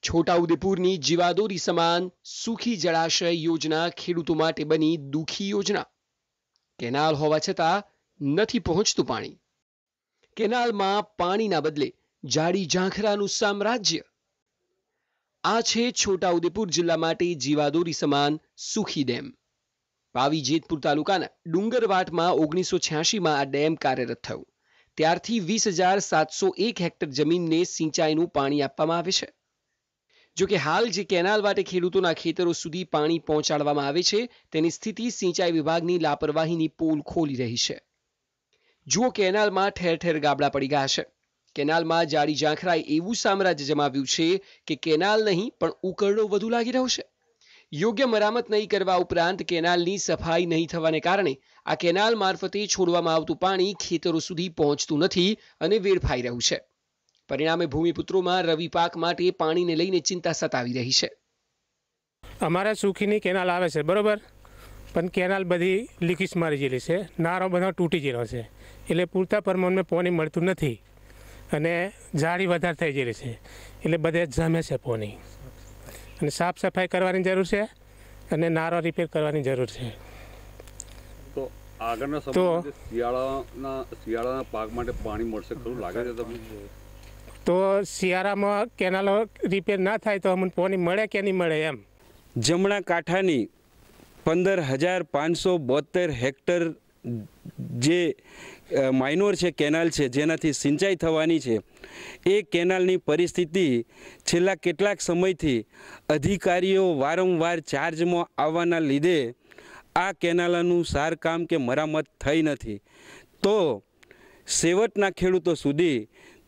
છોટાઉદેપુરની જીવાદોરી સમાન સુખી જળાશય યોજના ખેડૂતો માટે બની દુઃખી યોજના। કેનાલ હોવા છતાં નથી પહોંચતું પાણી। કેનાલમાં પાણીના બદલે જાડી ઝાંખરાનું સામ્રાજ્ય। આ છે છોટાઉદેપુર જિલ્લા માટે જીવાદોરી સમાન સુખી ડેમ। પાવી જેતપુર તાલુકાના ડુંગરવાટમાં 1986માં આ ડેમ કાર્યરત થયો। ત્યારથી 20,701 હેક્ટર જમીનને સિંચાઈનું પાણી આપવામાં આવે છે। જો કે હાલ જે કેનાલ વાટે ખેડૂતોના ખેતરો સુધી પાણી પહોંચાડવામાં આવે છે તેની સ્થિતિ સિંચાઈ વિભાગની લાપરવાહીની પોલ ખોલી રહી છે। જુઓ, કેનાલમાં ઠેર ઠેર ગાબડા પડી ગયા છે। કેનાલમાં જાડી ઝાંખરાએ એવું સામ્રાજ્ય જમાવ્યું છે કે કેનાલ નહીં પણ ઉકરડો વધુ લાગી રહ્યો છે। યોગ્ય મરામત નહીં કરવા ઉપરાંત કેનાલની સફાઈ નહીં થવાને કારણે આ કેનાલ મારફતે છોડવામાં આવતું પાણી ખેતરો સુધી પહોંચતું નથી અને વેડફાઈ રહ્યું છે। પરિણામે ભૂમિપુત્રોમાં રવિ પાક માટે પાણીને લઈને ચિંતા સતાવી રહી છે। અમારા સુખીની કેનાલ આવે છે બરોબર, પણ કેનાલ બધી લીકેજ મારી ગયેલી છે, નારો બધો તૂટી ગયેલો છે, એટલે પૂરતા પ્રમાણમાં પાણી મળતું નથી અને જાળી વધારે થઈ ગયેલી છે, એટલે બધે જમે છે પાણી અને સાફ સફાઈ કરવાની જરૂર છે અને નારો રિપેર કરવાની જરૂર છે। તો આગળના સમયમાં શિયાળાના પાક માટે પાણી મળશે ખરું લાગે છે તમને? તો શિયાળામાં કેનાલો રિપેર ના થાય તો અમને પાણી મળે કે નહીં મળે એમ। જમણા કાંઠાની 15,572 હેક્ટર જે માઇનોર છે કેનાલ છે જેનાથી સિંચાઈ થવાની છે, એ કેનાલની પરિસ્થિતિ છેલ્લા કેટલાક સમયથી અધિકારીઓ વારંવાર ચાર્જમાં આવવાના લીધે આ કેનાલનું સારકામ કે મરામત થઈ નથી। તો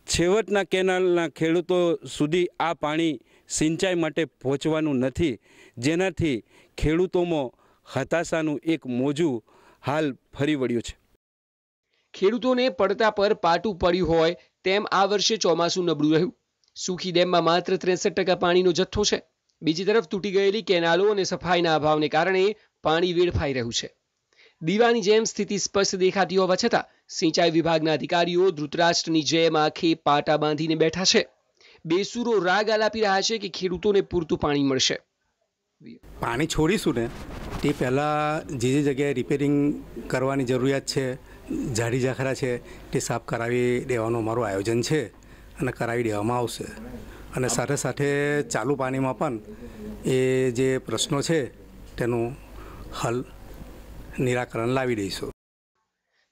છેવટના કેનાલના ખેડૂતો સુધી આ પાણી સિંચાઈ માટે પહોંચવાનું નથી, જેનાથી ખેડૂતોમાં હતાશાનું એક મોજું હાલ ફરી વળ્યું છે। ખેડૂતોને પડતા પર પાટું પડ્યું હોય તેમ આ વર્ષે ચોમાસું નબળું રહ્યું। સુખી ડેમમાં માત્ર 63% પાણીનો જથ્થો છે। બીજી તરફ તૂટી ગયેલી કેનાલો અને સફાઈના અભાવને કારણે પાણી વેડફાઈ રહ્યું છે। દીવાની જેમ સ્થિતિ સ્પષ્ટ દેખાતી હોવા છતાં સિંચાઈ વિભાગના અધિકારીઓ ધૃતરાષ્ટ્રની જેમ આંખે પાટા બાંધીને બેઠા છે। બેસુરો રાગ આલાપી રહ્યા છે કે ખેડૂતોને પૂરતું પાણી મળશે। પાણી છોડીશું ને તે પહેલાં જે જગ્યાએ રિપેરિંગ કરવાની જરૂરિયાત છે, જાડી ઝાંખરા છે, તે સાફ કરાવી દેવાનું અમારું આયોજન છે અને કરાવી દેવામાં આવશે। અને સાથે સાથે ચાલુ પાણીમાં પણ એ જે પ્રશ્નો છે તેનું હલ નિરાકરણ લાવી દઈશું।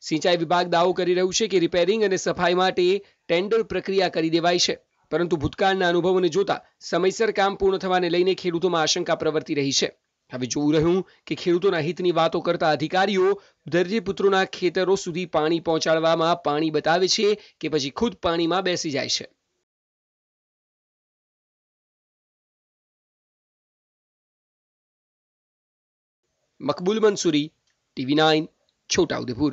સિંચાઈ વિભાગ દાવો કરી રહ્યું છે કે રિપેરિંગ અને સફાઈ માટે ટેન્ડર પ્રક્રિયા કરી દેવાઈ છે, પરંતુ ભૂતકાળના અનુભવોને જોતા સમયસર કામ પૂર્ણ થવાને લઈને ખેડૂતોમાં આશંકા પ્રવર્તી રહી છે। હવે જોવું રહ્યું કે ખેડૂતોના હિતની વાતો કરતા અધિકારીઓ ધરતીપુત્રોના ખેતરો સુધી પાણી પહોંચાડવામાં પાણી બતાવે છે કે પછી ખુદ પાણીમાં બેસી જાય છે। મકબૂલ મંસૂરી, TV9, છોટાઉદેપુર।